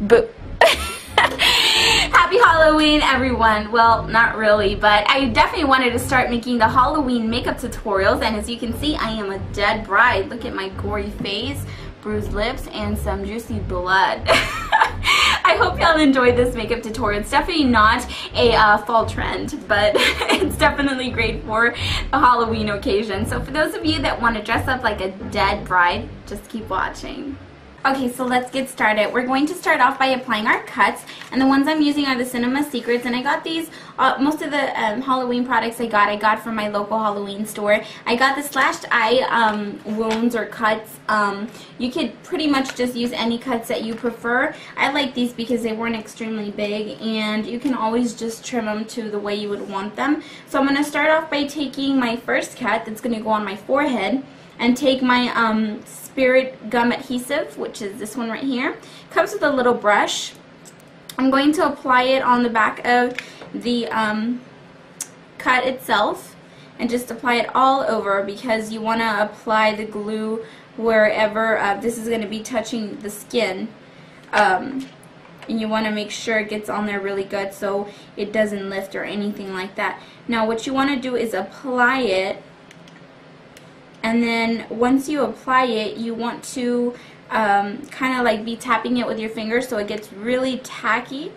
Boo. Happy Halloween, everyone. Well, not really, but I definitely wanted to start making the Halloween makeup tutorials, and as you can see, I am a dead bride. Look at my gory face, bruised lips, and some juicy blood. I hope y'all enjoyed this makeup tutorial. It's definitely not a fall trend, but it's definitely great for a Halloween occasion. So for those of you that want to dress up like a dead bride, just keep watching. Okay, so let's get started. We're going to start off by applying our cuts, and the ones I'm using are the Cinema Secrets, and I got these, most of the Halloween products I got from my local Halloween store. I got the slashed eye wounds or cuts. You could pretty much just use any cuts that you prefer. I like these because they weren't extremely big, and you can always just trim them to the way you would want them. So I'm going to start off by taking my first cut that's going to go on my forehead, and take my Spirit Gum Adhesive, which is this one right here. Comes with a little brush. I'm going to apply it on the back of the cut itself, and just apply it all over, because you want to apply the glue wherever this is going to be touching the skin. And you want to make sure it gets on there really good so it doesn't lift or anything like that. Now what you want to do is apply it, and then once you apply it, you want to kind of like be tapping it with your fingers so it gets really tacky.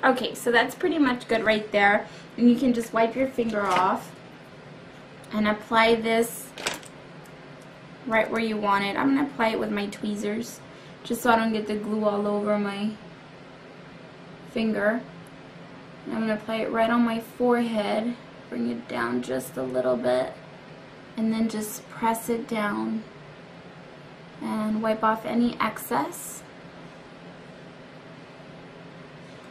Okay, so that's pretty much good right there. And you can just wipe your finger off and apply this right where you want it. I'm going to apply it with my tweezers just so I don't get the glue all over my finger. And I'm going to apply it right on my forehead, bring it down just a little bit, and then just press it down and wipe off any excess.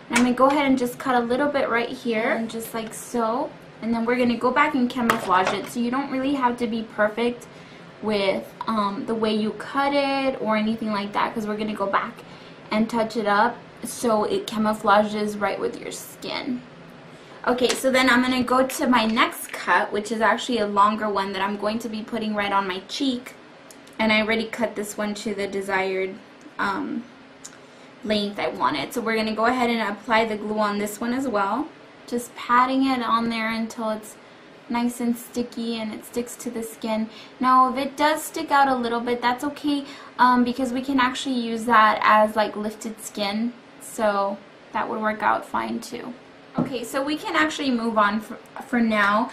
And I'm going to go ahead and just cut a little bit right here, and just like so, and then we're going to go back and camouflage it. So you don't really have to be perfect with the way you cut it or anything like that, because we're going to go back and touch it up so it camouflages right with your skin. Okay, so then I'm going to go to my next cut, which is actually a longer one that I'm going to be putting right on my cheek. And I already cut this one to the desired length I wanted. So we're going to go ahead and apply the glue on this one as well. Just patting it on there until it's nice and sticky and it sticks to the skin. Now if it does stick out a little bit, that's okay, because we can actually use that as like lifted skin. So that would work out fine too. Okay, so we can actually move on for now.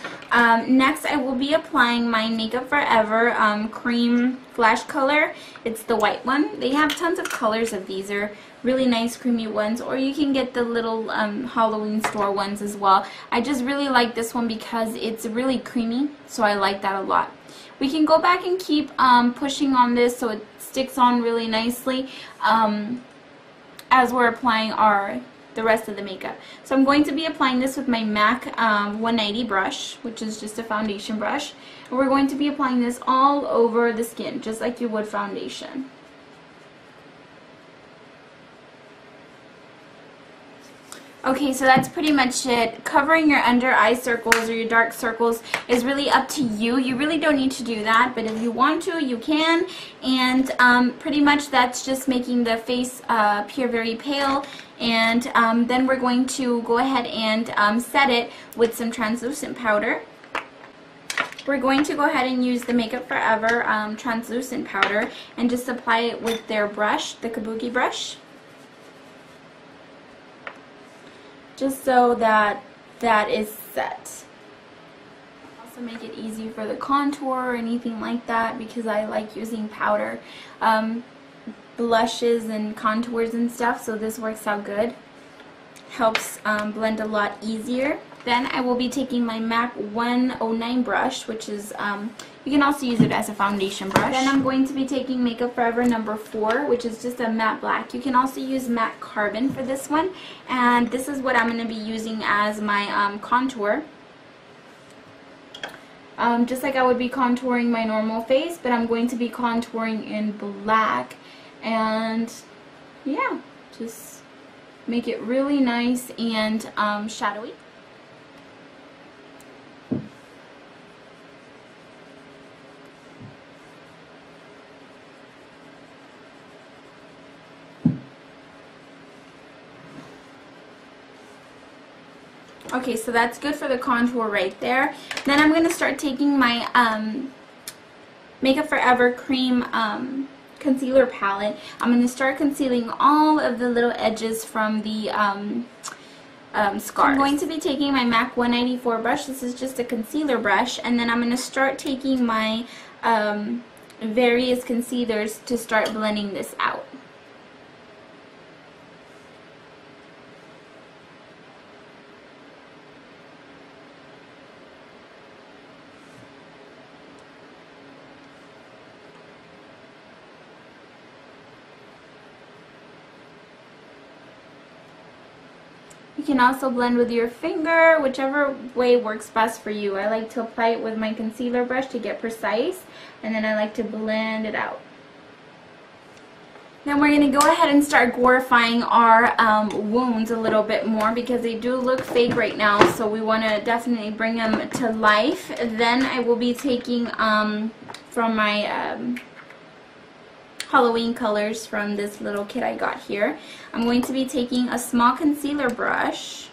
Next, I will be applying my Makeup Forever cream flash color. It's the white one. They have tons of colors of these. They're really nice creamy ones, or you can get the little Halloween store ones as well. I just really like this one because it's really creamy, so I like that a lot. We can go back and keep pushing on this so it sticks on really nicely as we're applying the rest of the makeup. So I'm going to be applying this with my MAC 190 brush, which is just a foundation brush. And we're going to be applying this all over the skin, just like you would foundation. Okay, so that's pretty much it. Covering your under eye circles or your dark circles is really up to you. You really don't need to do that, but if you want to, you can. And pretty much that's just making the face appear very pale. And then we're going to go ahead and set it with some translucent powder. We're going to go ahead and use the Makeup Forever translucent powder and just apply it with their brush, the kabuki brush. Just so that that is set. Also make it easy for the contour or anything like that, because I like using powder blushes and contours and stuff, so this works out good. Helps blend a lot easier. Then I will be taking my MAC 109 brush, which is, you can also use it as a foundation brush. Then I'm going to be taking Makeup Forever number 4, which is just a matte black. You can also use matte carbon for this one. And this is what I'm going to be using as my contour. Just like I would be contouring my normal face, but I'm going to be contouring in black. And yeah, just make it really nice and shadowy. Okay, so that's good for the contour right there. Then I'm going to start taking my Makeup Forever Cream concealer palette. I'm going to start concealing all of the little edges from the scars. I'm going to be taking my MAC 194 brush. This is just a concealer brush. And then I'm going to start taking my various concealers to start blending this out. You can also blend with your finger, whichever way works best for you. I like to apply it with my concealer brush to get precise, and then I like to blend it out. Then we're going to go ahead and start glorifying our wounds a little bit more because they do look fake right now, so we want to definitely bring them to life. Then I will be taking from my Halloween colors from this little kit I got here. I'm going to be taking a small concealer brush,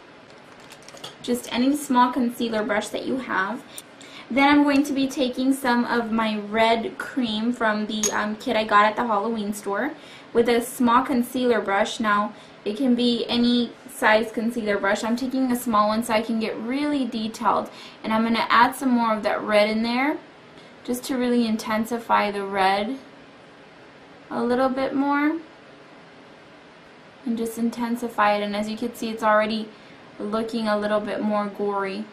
just any small concealer brush that you have. Then I'm going to be taking some of my red cream from the kit I got at the Halloween store with a small concealer brush. Now, it can be any size concealer brush. I'm taking a small one so I can get really detailed. And I'm going to add some more of that red in there just to really intensify the red a little bit more and just intensify it. And as you can see, it's already looking a little bit more gory,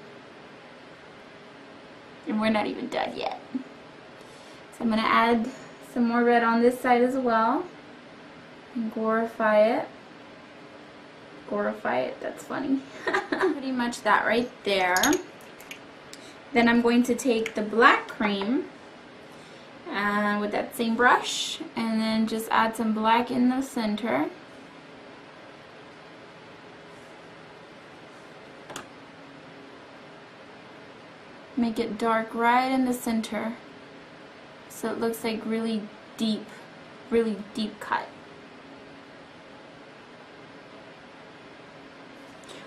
and we're not even done yet. So I'm going to add some more red on this side as well and glorify it. That's funny. Pretty much that right there. Then I'm going to take the black cream with that same brush and then just add some black in the center. Make it dark right in the center so it looks like really deep cut.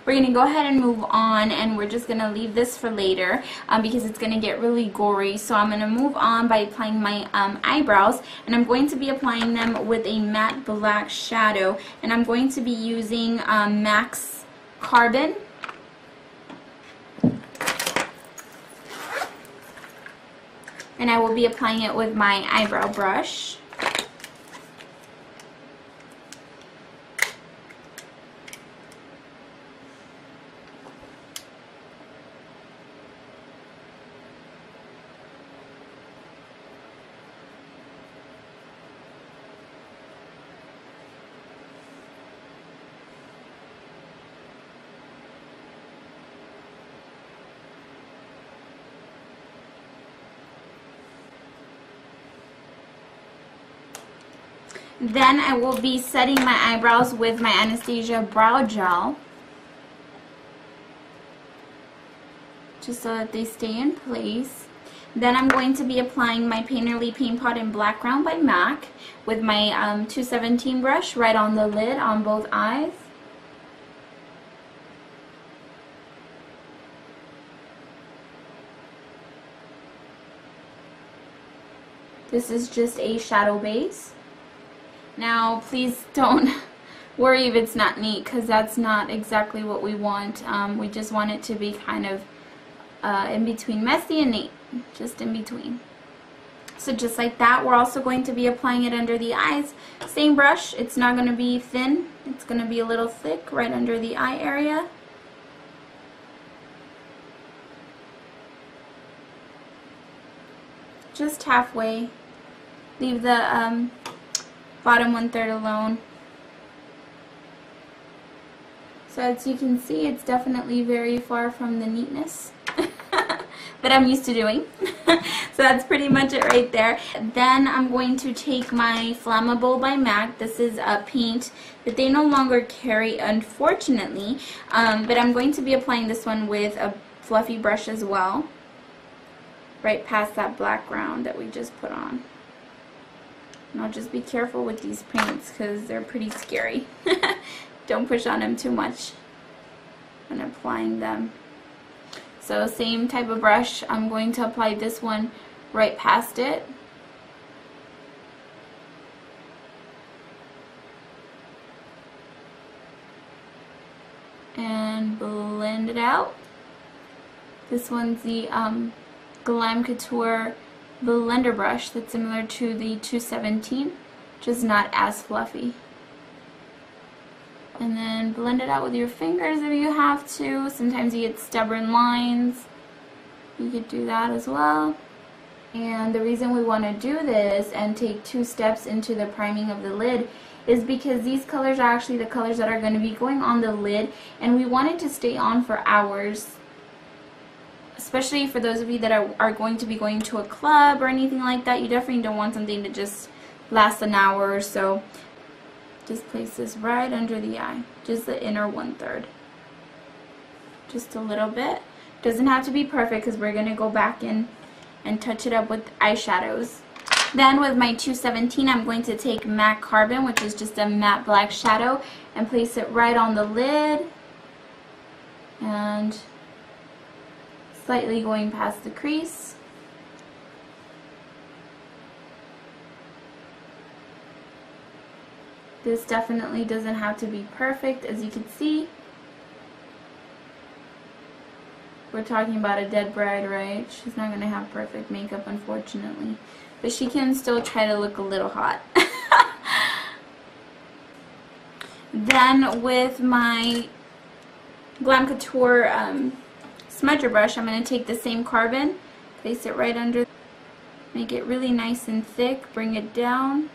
We're going to go ahead and move on, and we're just going to leave this for later because it's going to get really gory. So I'm going to move on by applying my eyebrows, and I'm going to be applying them with a matte black shadow, and I'm going to be using MAC's Carbon. And I will be applying it with my eyebrow brush. Then I will be setting my eyebrows with my Anastasia brow gel, just so that they stay in place. Then I'm going to be applying my Painterly Paint Pot in Black Ground by MAC with my 217 brush right on the lid on both eyes. This is just a shadow base. Now, please don't worry if it's not neat, because that's not exactly what we want. We just want it to be kind of in between messy and neat, just in between. So just like that, we're also going to be applying it under the eyes. Same brush, it's not going to be thin, it's going to be a little thick right under the eye area. Just halfway. Leave the bottom 1/3 alone. So as you can see, it's definitely very far from the neatness that I'm used to doing. So that's pretty much it right there. Then I'm going to take my Flammable by MAC. This is a paint that they no longer carry, unfortunately, but I'm going to be applying this one with a fluffy brush as well, right past that black ground that we just put on. And I'll just be careful with these paints because they're pretty scary. Don't push on them too much. and applying them. So same type of brush, I'm going to apply this one right past it. And blend it out. This one's the Glam Couture blender brush that's similar to the 217, just not as fluffy. And then blend it out with your fingers if you have to. Sometimes you get stubborn lines. You could do that as well. And the reason we want to do this and take 2 steps into the priming of the lid is because these colors are actually the colors that are going to be going on the lid, and we want it to stay on for hours. Especially for those of you that are going to be going to a club or anything like that, you definitely don't want something to just last an hour or so. Just place this right under the eye, just the inner 1/3. Just a little bit. Doesn't have to be perfect because we're going to go back in and touch it up with eyeshadows. Then with my 217, I'm going to take Matte Carbon, which is just a matte black shadow, and place it right on the lid. And slightly going past the crease. This definitely doesn't have to be perfect, as you can see. We're talking about a dead bride, right? She's not going to have perfect makeup, unfortunately. But she can still try to look a little hot. Then with my Glam Couture smudger brush, I'm going to take the same carbon, place it right under, make it really nice and thick, bring it down.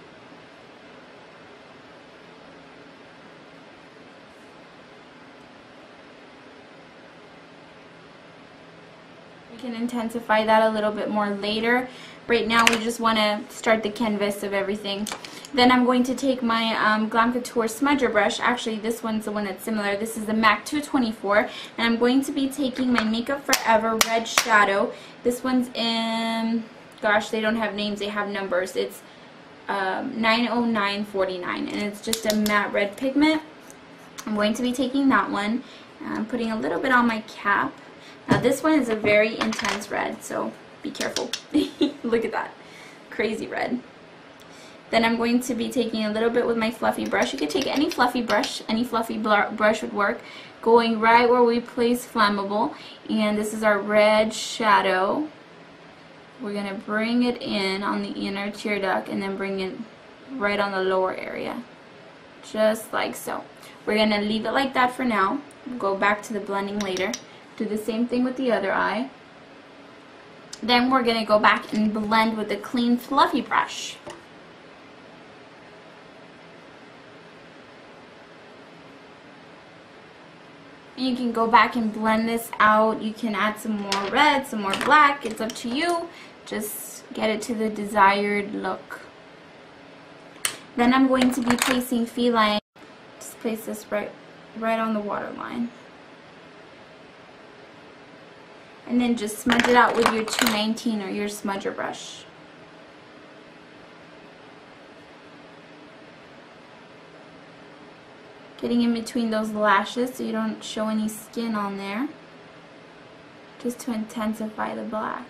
We can intensify that a little bit more later. Right now we just want to start the canvas of everything. Then I'm going to take my Glam Couture smudger brush. Actually, this one's the one that's similar. This is the MAC 224, and I'm going to be taking my Makeup Forever red shadow. This one's in, gosh, they don't have names, they have numbers. It's 90949, and it's just a matte red pigment. I'm going to be taking that one. I'm putting a little bit on my cap. Now this one is a very intense red, so be careful. Look at that. Crazy red. Then I'm going to be taking a little bit with my fluffy brush. You could take any fluffy brush. Any fluffy brush would work. Going right where we place Flammable. And this is our red shadow. We're going to bring it in on the inner tear duct and then bring it right on the lower area. Just like so. We're going to leave it like that for now. Go back to the blending later. Do the same thing with the other eye. Then we're going to go back and blend with a clean fluffy brush. And you can go back and blend this out. You can add some more red, some more black. It's up to you. Just get it to the desired look. Then I'm going to be placing Feline. Just place this right on the waterline. And then just smudge it out with your 219 or your smudger brush. Getting in between those lashes so you don't show any skin on there. Just to intensify the black.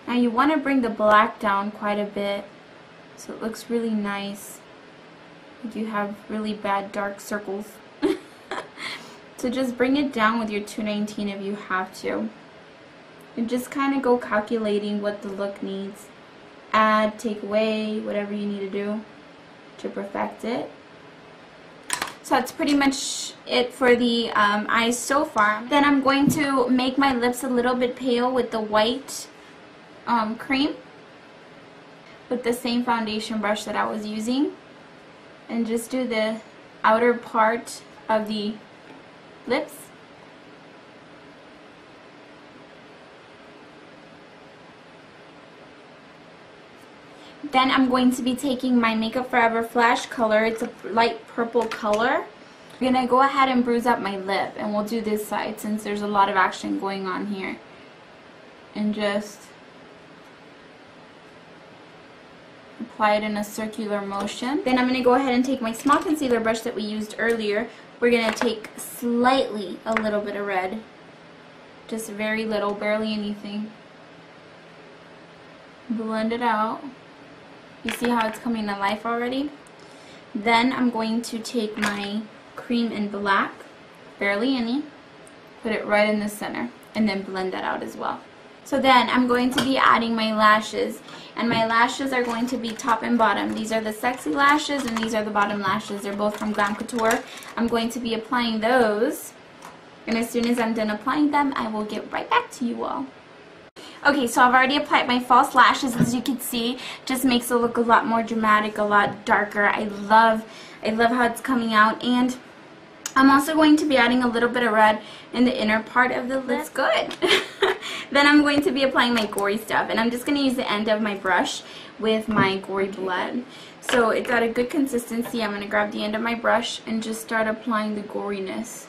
Now you want to bring the black down quite a bit so it looks really nice. If you have really bad dark circles. So just bring it down with your 219 if you have to. And just kind of go calculating what the look needs. Add, take away, whatever you need to do to perfect it. So that's pretty much it for the eyes so far. Then I'm going to make my lips a little bit pale with the white cream with the same foundation brush that I was using. And just do the outer part of the lips. Then I'm going to be taking my Makeup Forever Flash color. It's a light purple color. I'm going to go ahead and bruise up my lip, and we'll do this side since there's a lot of action going on here. And just apply it in a circular motion. Then I'm going to go ahead and take my small concealer brush that we used earlier. We're going to take slightly a little bit of red. Just very little, barely anything. Blend it out. You see how it's coming to life already? Then I'm going to take my cream in black, barely any, put it right in the center, and then blend that out as well. So then I'm going to be adding my lashes, and my lashes are going to be top and bottom. These are the sexy lashes, and these are the bottom lashes. They're both from Glam Couture. I'm going to be applying those, and as soon as I'm done applying them, I will get right back to you all. Okay, so I've already applied my false lashes. As you can see, just makes it look a lot more dramatic, a lot darker. I love how it's coming out, and I'm also going to be adding a little bit of red in the inner part of the lip. That's good. Then I'm going to be applying my gory stuff, and I'm just going to use the end of my brush with my gory blend. So it got a good consistency. I'm going to grab the end of my brush and just start applying the goriness.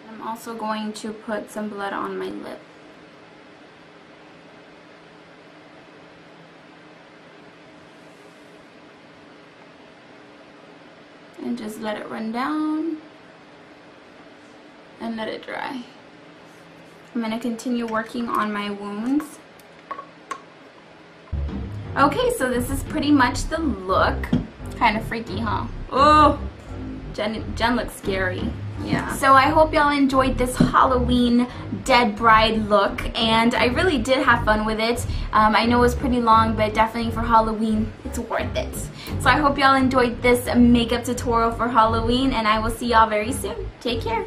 I'm also going to put some blood on my lip. And just let it run down and let it dry. I'm going to continue working on my wounds. Okay, so this is pretty much the look. Kind of freaky, huh? Oh, Jen looks scary. Yeah. So I hope y'all enjoyed this Halloween dead bride look, and I really did have fun with it. I know it was pretty long, but definitely for Halloween, it's worth it. So I hope y'all enjoyed this makeup tutorial for Halloween, and I will see y'all very soon. Take care.